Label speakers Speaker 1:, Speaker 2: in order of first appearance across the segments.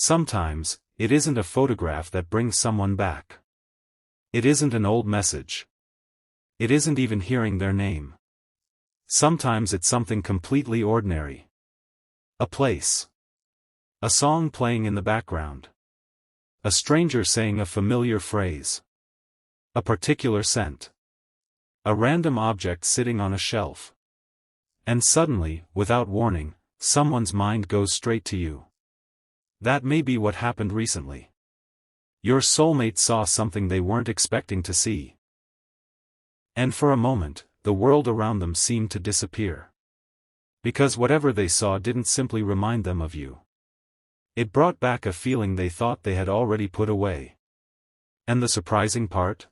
Speaker 1: Sometimes, it isn't a photograph that brings someone back. It isn't an old message. It isn't even hearing their name. Sometimes it's something completely ordinary. A place. A song playing in the background. A stranger saying a familiar phrase. A particular scent. A random object sitting on a shelf. And suddenly, without warning, someone's mind goes straight to you. That may be what happened recently. Your soulmate saw something they weren't expecting to see. And for a moment, the world around them seemed to disappear. Because whatever they saw didn't simply remind them of you. It brought back a feeling they thought they had already put away. And the surprising part?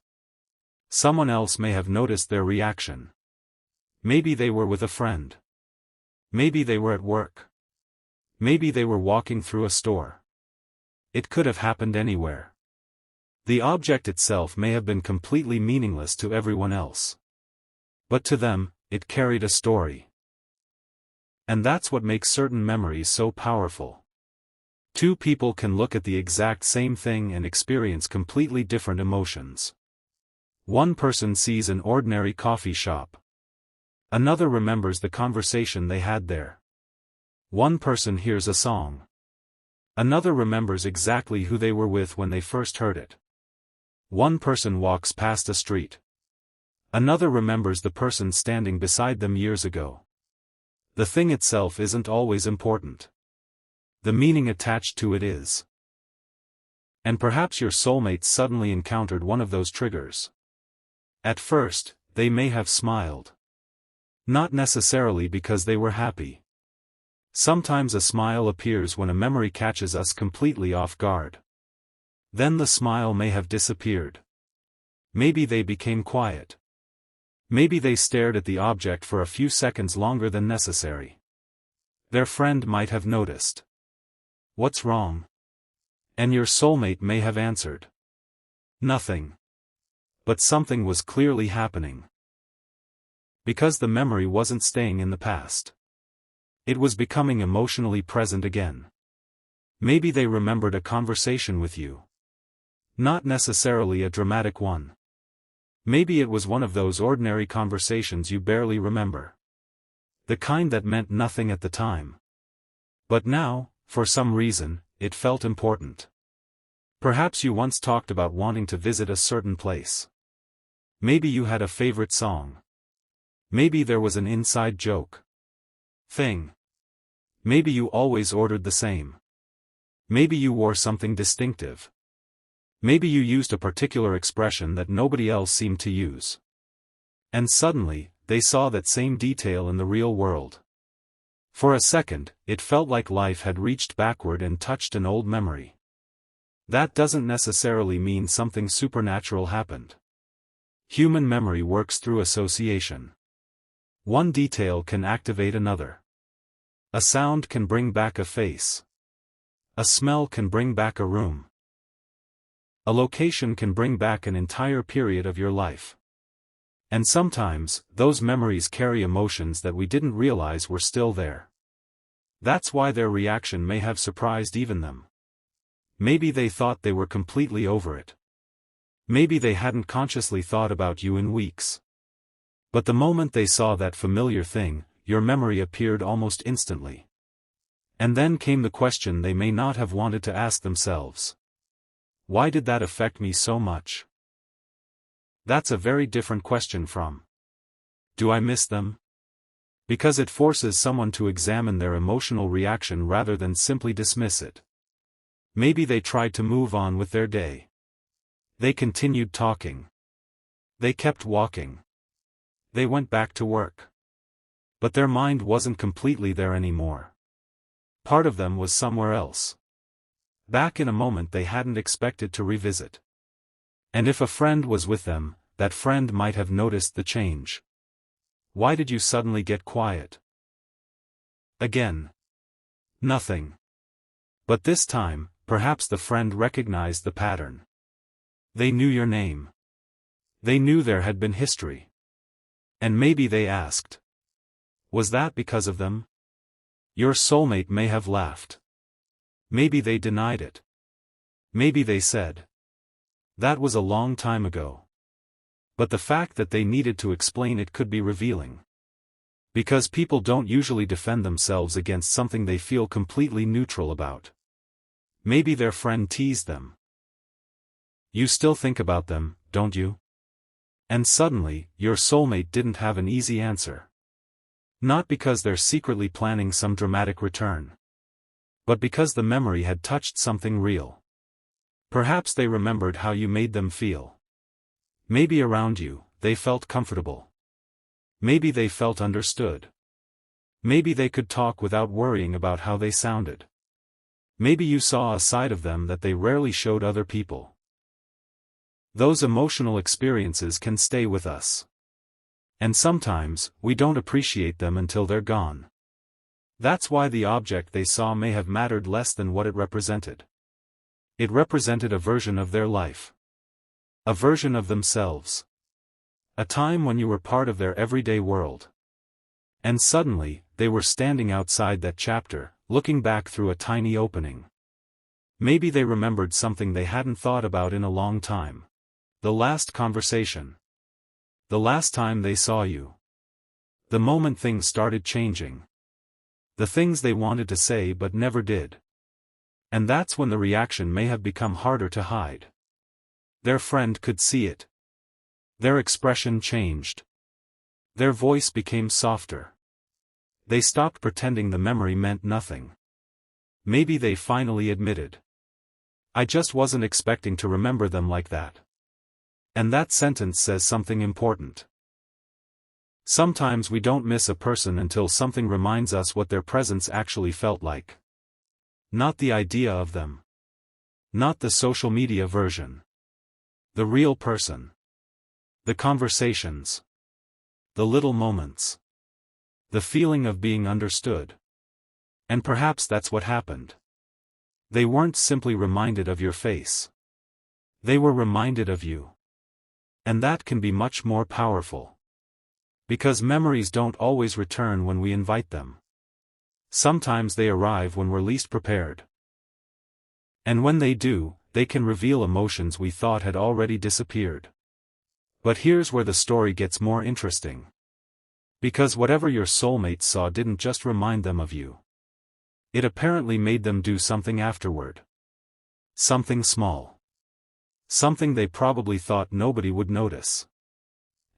Speaker 1: Someone else may have noticed their reaction. Maybe they were with a friend. Maybe they were at work. Maybe they were walking through a store. It could have happened anywhere. The object itself may have been completely meaningless to everyone else. But to them, it carried a story. And that's what makes certain memories so powerful. Two people can look at the exact same thing and experience completely different emotions. One person sees an ordinary coffee shop. Another remembers the conversation they had there. One person hears a song. Another remembers exactly who they were with when they first heard it. One person walks past a street. Another remembers the person standing beside them years ago. The thing itself isn't always important. The meaning attached to it is. And perhaps your soulmate suddenly encountered one of those triggers. At first, they may have smiled. Not necessarily because they were happy. Sometimes a smile appears when a memory catches us completely off guard. Then the smile may have disappeared. Maybe they became quiet. Maybe they stared at the object for a few seconds longer than necessary. Their friend might have noticed. "What's wrong?" And your soulmate may have answered. "Nothing." But something was clearly happening. Because the memory wasn't staying in the past. It was becoming emotionally present again. Maybe they remembered a conversation with you. Not necessarily a dramatic one. Maybe it was one of those ordinary conversations you barely remember. The kind that meant nothing at the time. But now, for some reason, it felt important. Perhaps you once talked about wanting to visit a certain place. Maybe you had a favorite song. Maybe there was an inside joke. Thing. Maybe you always ordered the same. Maybe you wore something distinctive. Maybe you used a particular expression that nobody else seemed to use. And suddenly, they saw that same detail in the real world. For a second, it felt like life had reached backward and touched an old memory. That doesn't necessarily mean something supernatural happened. Human memory works through association. One detail can activate another. A sound can bring back a face. A smell can bring back a room. A location can bring back an entire period of your life. And sometimes, those memories carry emotions that we didn't realize were still there. That's why their reaction may have surprised even them. Maybe they thought they were completely over it. Maybe they hadn't consciously thought about you in weeks. But the moment they saw that familiar thing, your memory appeared almost instantly. And then came the question they may not have wanted to ask themselves. Why did that affect me so much? That's a very different question from, do I miss them? Because it forces someone to examine their emotional reaction rather than simply dismiss it. Maybe they tried to move on with their day. They continued talking. They kept walking. They went back to work. But their mind wasn't completely there anymore. Part of them was somewhere else. Back in a moment they hadn't expected to revisit. And if a friend was with them, that friend might have noticed the change. Why did you suddenly get quiet? Again. Nothing. But this time, perhaps the friend recognized the pattern. They knew your name. They knew there had been history. And maybe they asked. Was that because of them? Your soulmate may have laughed. Maybe they denied it. Maybe they said, "That was a long time ago." But the fact that they needed to explain it could be revealing. Because people don't usually defend themselves against something they feel completely neutral about. Maybe their friend teased them. You still think about them, don't you? And suddenly, your soulmate didn't have an easy answer. Not because they're secretly planning some dramatic return. But because the memory had touched something real. Perhaps they remembered how you made them feel. Maybe around you, they felt comfortable. Maybe they felt understood. Maybe they could talk without worrying about how they sounded. Maybe you saw a side of them that they rarely showed other people. Those emotional experiences can stay with us. And sometimes, we don't appreciate them until they're gone. That's why the object they saw may have mattered less than what it represented. It represented a version of their life. A version of themselves. A time when you were part of their everyday world. And suddenly, they were standing outside that chapter, looking back through a tiny opening. Maybe they remembered something they hadn't thought about in a long time. The last conversation. The last time they saw you. The moment things started changing. The things they wanted to say but never did. And that's when the reaction may have become harder to hide. Their friend could see it. Their expression changed. Their voice became softer. They stopped pretending the memory meant nothing. Maybe they finally admitted. I just wasn't expecting to remember them like that. And that sentence says something important. Sometimes we don't miss a person until something reminds us what their presence actually felt like. Not the idea of them. Not the social media version. The real person. The conversations. The little moments. The feeling of being understood. And perhaps that's what happened. They weren't simply reminded of your face. They were reminded of you. And that can be much more powerful. Because memories don't always return when we invite them. Sometimes they arrive when we're least prepared. And when they do, they can reveal emotions we thought had already disappeared. But here's where the story gets more interesting. Because whatever your soulmate saw didn't just remind them of you. It apparently made them do something afterward. Something small. Something they probably thought nobody would notice.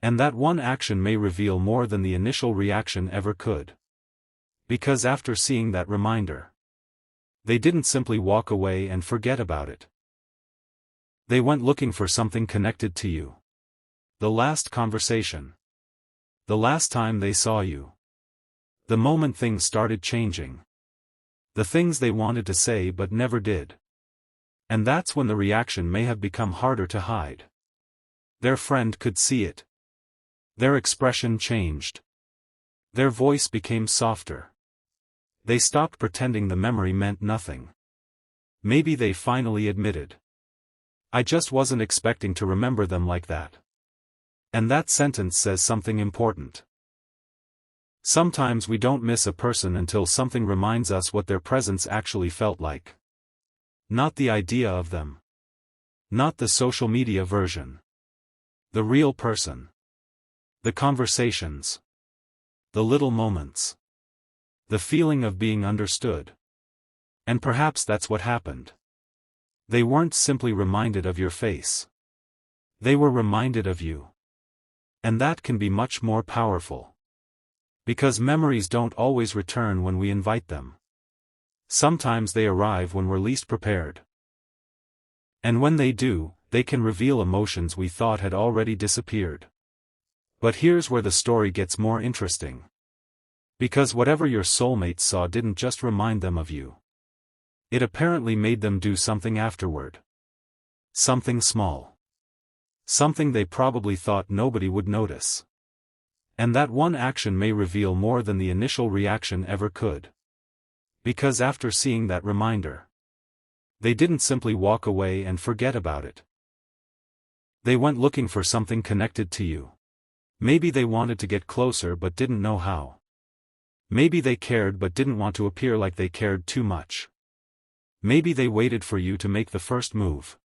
Speaker 1: And that one action may reveal more than the initial reaction ever could. Because after seeing that reminder, they didn't simply walk away and forget about it. They went looking for something connected to you. The last conversation. The last time they saw you. The moment things started changing. The things they wanted to say but never did. And that's when the reaction may have become harder to hide. Their friend could see it. Their expression changed. Their voice became softer. They stopped pretending the memory meant nothing. Maybe they finally admitted. I just wasn't expecting to remember them like that. And that sentence says something important. Sometimes we don't miss a person until something reminds us what their presence actually felt like. Not the idea of them. Not the social media version. The real person. The conversations. The little moments. The feeling of being understood. And perhaps that's what happened. They weren't simply reminded of your face. They were reminded of you. And that can be much more powerful. Because memories don't always return when we invite them. Sometimes they arrive when we're least prepared. And when they do, they can reveal emotions we thought had already disappeared. But here's where the story gets more interesting. Because whatever your soulmate saw didn't just remind them of you. It apparently made them do something afterward. Something small. Something they probably thought nobody would notice. And that one action may reveal more than the initial reaction ever could. Because after seeing that reminder, they didn't simply walk away and forget about it. They went looking for something connected to you. Maybe they wanted to get closer but didn't know how. Maybe they cared but didn't want to appear like they cared too much. Maybe they waited for you to make the first move.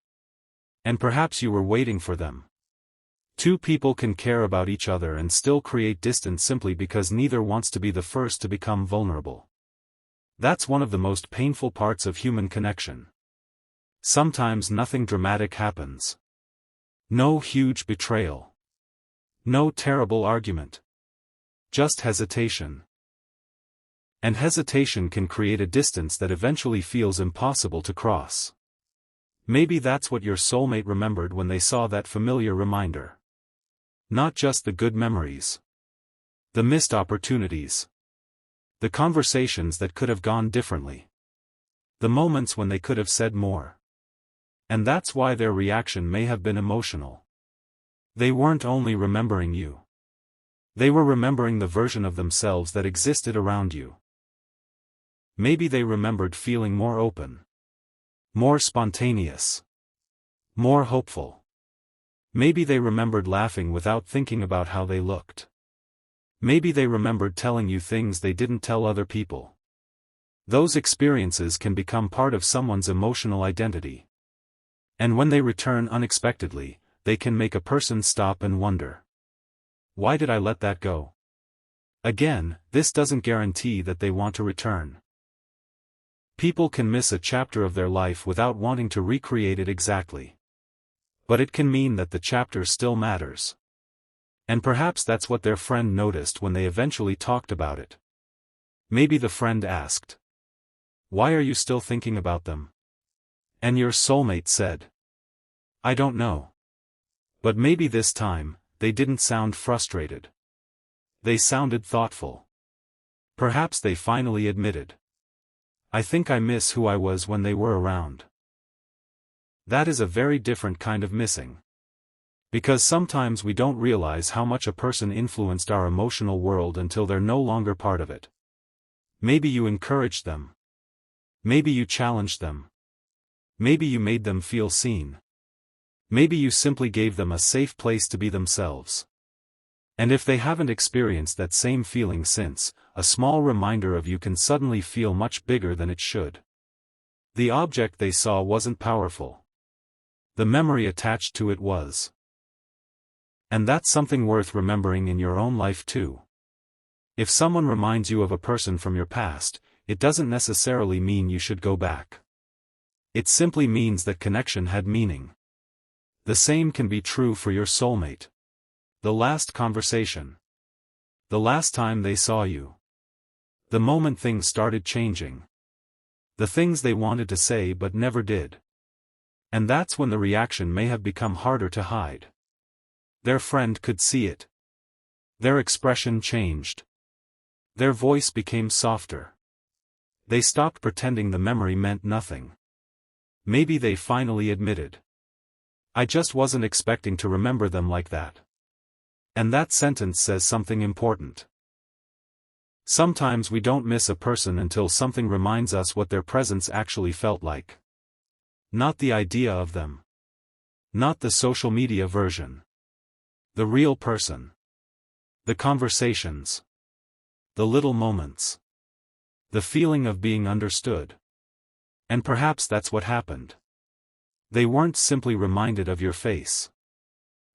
Speaker 1: And perhaps you were waiting for them. Two people can care about each other and still create distance simply because neither wants to be the first to become vulnerable. That's one of the most painful parts of human connection. Sometimes nothing dramatic happens. No huge betrayal. No terrible argument. Just hesitation. And hesitation can create a distance that eventually feels impossible to cross. Maybe that's what your soulmate remembered when they saw that familiar reminder. Not just the good memories. The missed opportunities. The conversations that could have gone differently. The moments when they could have said more. And that's why their reaction may have been emotional. They weren't only remembering you. They were remembering the version of themselves that existed around you. Maybe they remembered feeling more open. More spontaneous. More hopeful. Maybe they remembered laughing without thinking about how they looked. Maybe they remembered telling you things they didn't tell other people. Those experiences can become part of someone's emotional identity. And when they return unexpectedly, they can make a person stop and wonder. Why did I let that go? Again, this doesn't guarantee that they want to return. People can miss a chapter of their life without wanting to recreate it exactly. But it can mean that the chapter still matters. And perhaps that's what their friend noticed when they eventually talked about it. Maybe the friend asked, "Why are you still thinking about them?" And your soulmate said, "I don't know." But maybe this time, they didn't sound frustrated. They sounded thoughtful. Perhaps they finally admitted, "I think I miss who I was when they were around." That is a very different kind of missing. Because sometimes we don't realize how much a person influenced our emotional world until they're no longer part of it. Maybe you encouraged them. Maybe you challenged them. Maybe you made them feel seen. Maybe you simply gave them a safe place to be themselves. And if they haven't experienced that same feeling since, a small reminder of you can suddenly feel much bigger than it should. The object they saw wasn't powerful. The memory attached to it was. And that's something worth remembering in your own life too. If someone reminds you of a person from your past, it doesn't necessarily mean you should go back. It simply means that connection had meaning. The same can be true for your soulmate. The last conversation. The last time they saw you. The moment things started changing. The things they wanted to say but never did. And that's when the reaction may have become harder to hide. Their friend could see it. Their expression changed. Their voice became softer. They stopped pretending the memory meant nothing. Maybe they finally admitted, "I just wasn't expecting to remember them like that." And that sentence says something important. Sometimes we don't miss a person until something reminds us what their presence actually felt like. Not the idea of them. Not the social media version. The real person. The conversations. The little moments. The feeling of being understood. And perhaps that's what happened. They weren't simply reminded of your face.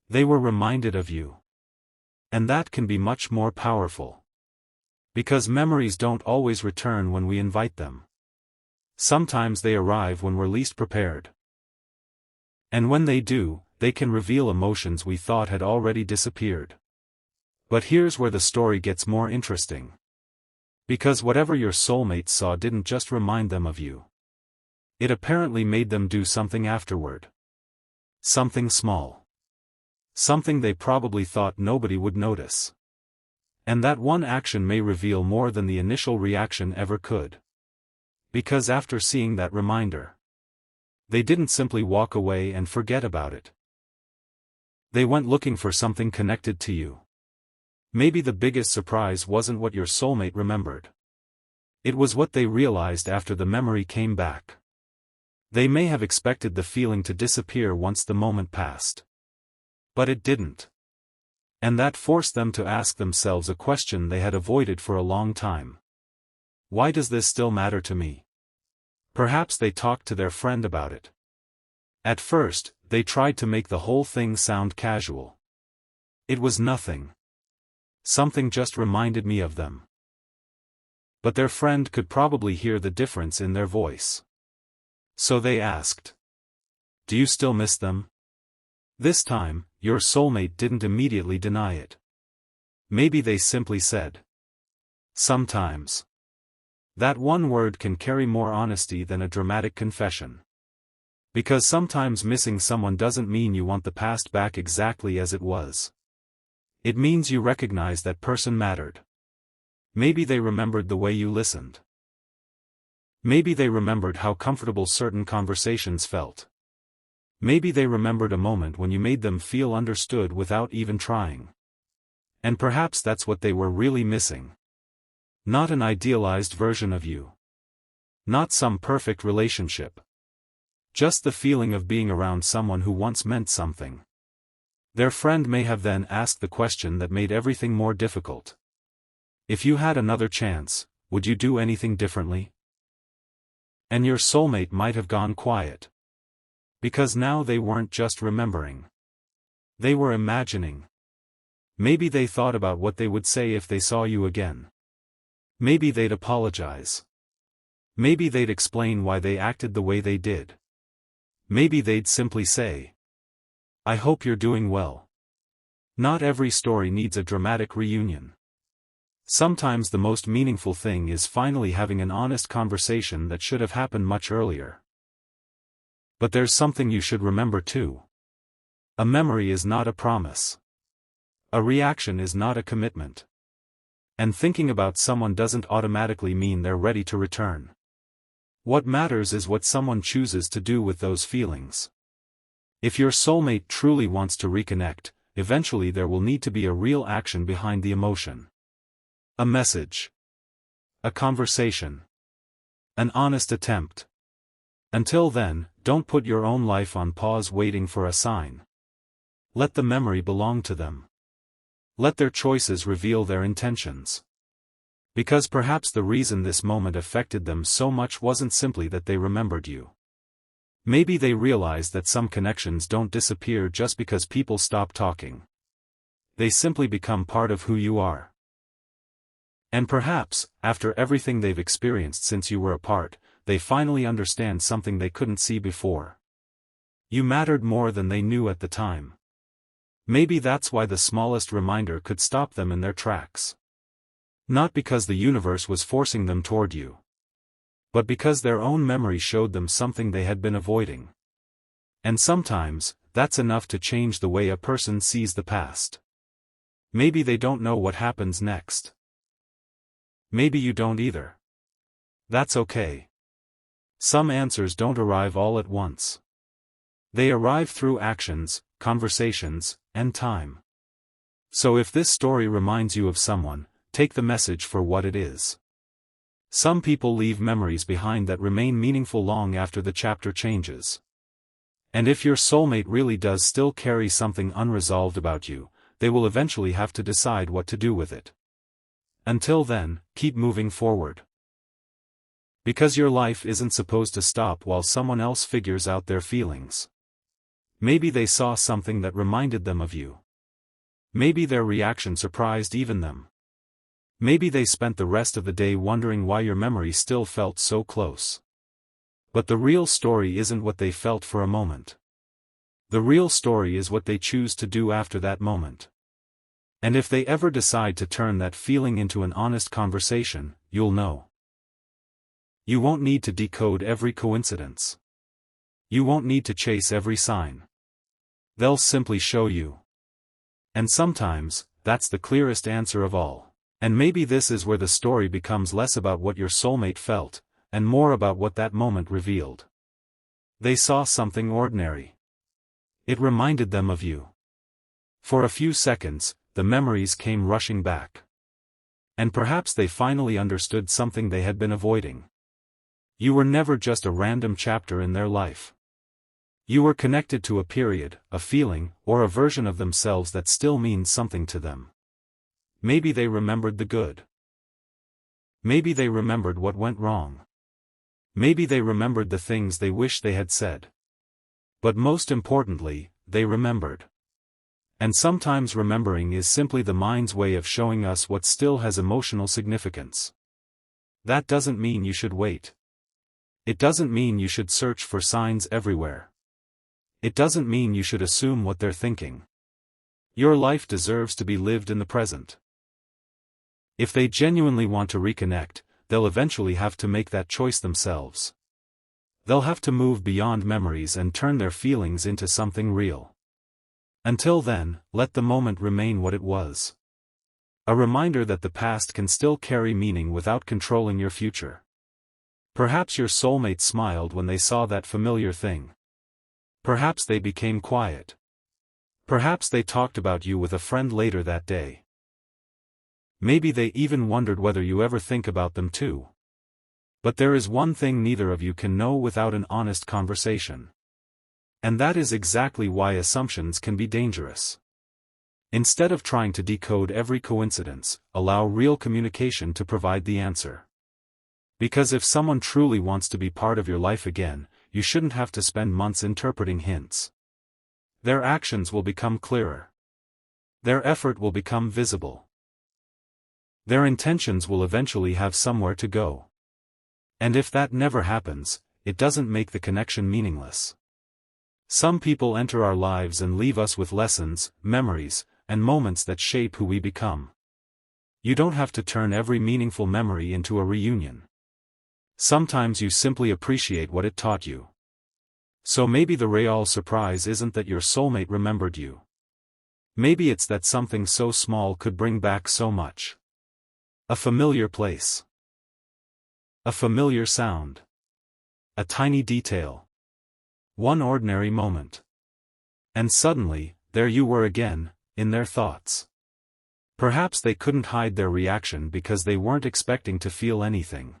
Speaker 1: They were reminded of you. And that can be much more powerful. Because memories don't always return when we invite them. Sometimes they arrive when we're least prepared. And when they do, they can reveal emotions we thought had already disappeared. But here's where the story gets more interesting. Because whatever your soulmate saw didn't just remind them of you. It apparently made them do something afterward. Something small. Something they probably thought nobody would notice. And that one action may reveal more than the initial reaction ever could. Because after seeing that reminder, they didn't simply walk away and forget about it. They went looking for something connected to you. Maybe the biggest surprise wasn't what your soulmate remembered. It was what they realized after the memory came back. They may have expected the feeling to disappear once the moment passed. But it didn't. And that forced them to ask themselves a question they had avoided for a long time. Why does this still matter to me? Perhaps they talked to their friend about it. At first, they tried to make the whole thing sound casual. It was nothing. Something just reminded me of them. But their friend could probably hear the difference in their voice. So they asked, "Do you still miss them?" This time, your soulmate didn't immediately deny it. Maybe they simply said, "Sometimes." That one word can carry more honesty than a dramatic confession. Because sometimes missing someone doesn't mean you want the past back exactly as it was. It means you recognize that person mattered. Maybe they remembered the way you listened. Maybe they remembered how comfortable certain conversations felt. Maybe they remembered a moment when you made them feel understood without even trying. And perhaps that's what they were really missing. Not an idealized version of you. Not some perfect relationship. Just the feeling of being around someone who once meant something. Their friend may have then asked the question that made everything more difficult. If you had another chance, would you do anything differently? And your soulmate might have gone quiet. Because now they weren't just remembering. They were imagining. Maybe they thought about what they would say if they saw you again. Maybe they'd apologize. Maybe they'd explain why they acted the way they did. Maybe they'd simply say, "I hope you're doing well." Not every story needs a dramatic reunion. Sometimes the most meaningful thing is finally having an honest conversation that should have happened much earlier. But there's something you should remember too. A memory is not a promise. A reaction is not a commitment. And thinking about someone doesn't automatically mean they're ready to return. What matters is what someone chooses to do with those feelings. If your soulmate truly wants to reconnect, eventually there will need to be a real action behind the emotion. A message. A conversation. An honest attempt. Until then, don't put your own life on pause waiting for a sign. Let the memory belong to them. Let their choices reveal their intentions. Because perhaps the reason this moment affected them so much wasn't simply that they remembered you. Maybe they realized that some connections don't disappear just because people stop talking. They simply become part of who you are. And perhaps, after everything they've experienced since you were apart, they finally understand something they couldn't see before. You mattered more than they knew at the time. Maybe that's why the smallest reminder could stop them in their tracks. Not because the universe was forcing them toward you. But because their own memory showed them something they had been avoiding. And sometimes, that's enough to change the way a person sees the past. Maybe they don't know what happens next. Maybe you don't either. That's okay. Some answers don't arrive all at once. They arrive through actions, conversations, and time. So if this story reminds you of someone, take the message for what it is. Some people leave memories behind that remain meaningful long after the chapter changes. And if your soulmate really does still carry something unresolved about you, they will eventually have to decide what to do with it. Until then, keep moving forward. Because your life isn't supposed to stop while someone else figures out their feelings. Maybe they saw something that reminded them of you. Maybe their reaction surprised even them. Maybe they spent the rest of the day wondering why your memory still felt so close. But the real story isn't what they felt for a moment. The real story is what they choose to do after that moment. And if they ever decide to turn that feeling into an honest conversation, you'll know. You won't need to decode every coincidence. You won't need to chase every sign. They'll simply show you. And sometimes, that's the clearest answer of all. And maybe this is where the story becomes less about what your soulmate felt, and more about what that moment revealed. They saw something ordinary. It reminded them of you. For a few seconds, the memories came rushing back. And perhaps they finally understood something they had been avoiding. You were never just a random chapter in their life. You were connected to a period, a feeling, or a version of themselves that still means something to them. Maybe they remembered the good. Maybe they remembered what went wrong. Maybe they remembered the things they wish they had said. But most importantly, they remembered. And sometimes remembering is simply the mind's way of showing us what still has emotional significance. That doesn't mean you should wait. It doesn't mean you should search for signs everywhere. It doesn't mean you should assume what they're thinking. Your life deserves to be lived in the present. If they genuinely want to reconnect, they'll eventually have to make that choice themselves. They'll have to move beyond memories and turn their feelings into something real. Until then, let the moment remain what it was. A reminder that the past can still carry meaning without controlling your future. Perhaps your soulmate smiled when they saw that familiar thing. Perhaps they became quiet. Perhaps they talked about you with a friend later that day. Maybe they even wondered whether you ever think about them too. But there is one thing neither of you can know without an honest conversation. And that is exactly why assumptions can be dangerous. Instead of trying to decode every coincidence, allow real communication to provide the answer. Because if someone truly wants to be part of your life again, you shouldn't have to spend months interpreting hints. Their actions will become clearer. Their effort will become visible. Their intentions will eventually have somewhere to go. And if that never happens, it doesn't make the connection meaningless. Some people enter our lives and leave us with lessons, memories, and moments that shape who we become. You don't have to turn every meaningful memory into a reunion. Sometimes you simply appreciate what it taught you. So maybe the real surprise isn't that your soulmate remembered you. Maybe it's that something so small could bring back so much. A familiar place. A familiar sound. A tiny detail. One ordinary moment. And suddenly, there you were again, in their thoughts. Perhaps they couldn't hide their reaction because they weren't expecting to feel anything.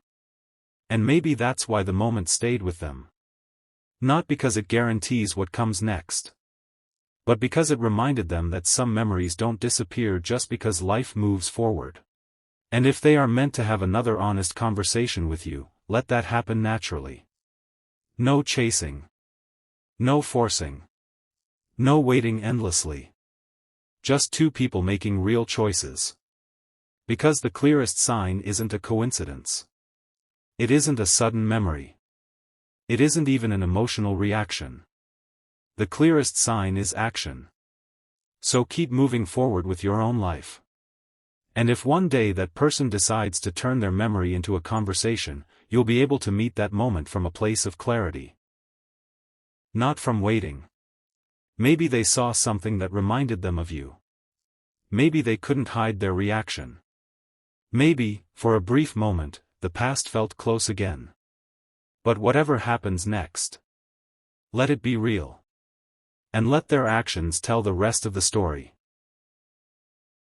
Speaker 1: And maybe that's why the moment stayed with them. Not because it guarantees what comes next. But because it reminded them that some memories don't disappear just because life moves forward. And if they are meant to have another honest conversation with you, let that happen naturally. No chasing. No forcing. No waiting endlessly. Just two people making real choices. Because the clearest sign isn't a coincidence. It isn't a sudden memory. It isn't even an emotional reaction. The clearest sign is action. So keep moving forward with your own life. And if one day that person decides to turn their memory into a conversation, you'll be able to meet that moment from a place of clarity. Not from waiting. Maybe they saw something that reminded them of you. Maybe they couldn't hide their reaction. Maybe, for a brief moment, the past felt close again. But whatever happens next, let it be real. And let their actions tell the rest of the story.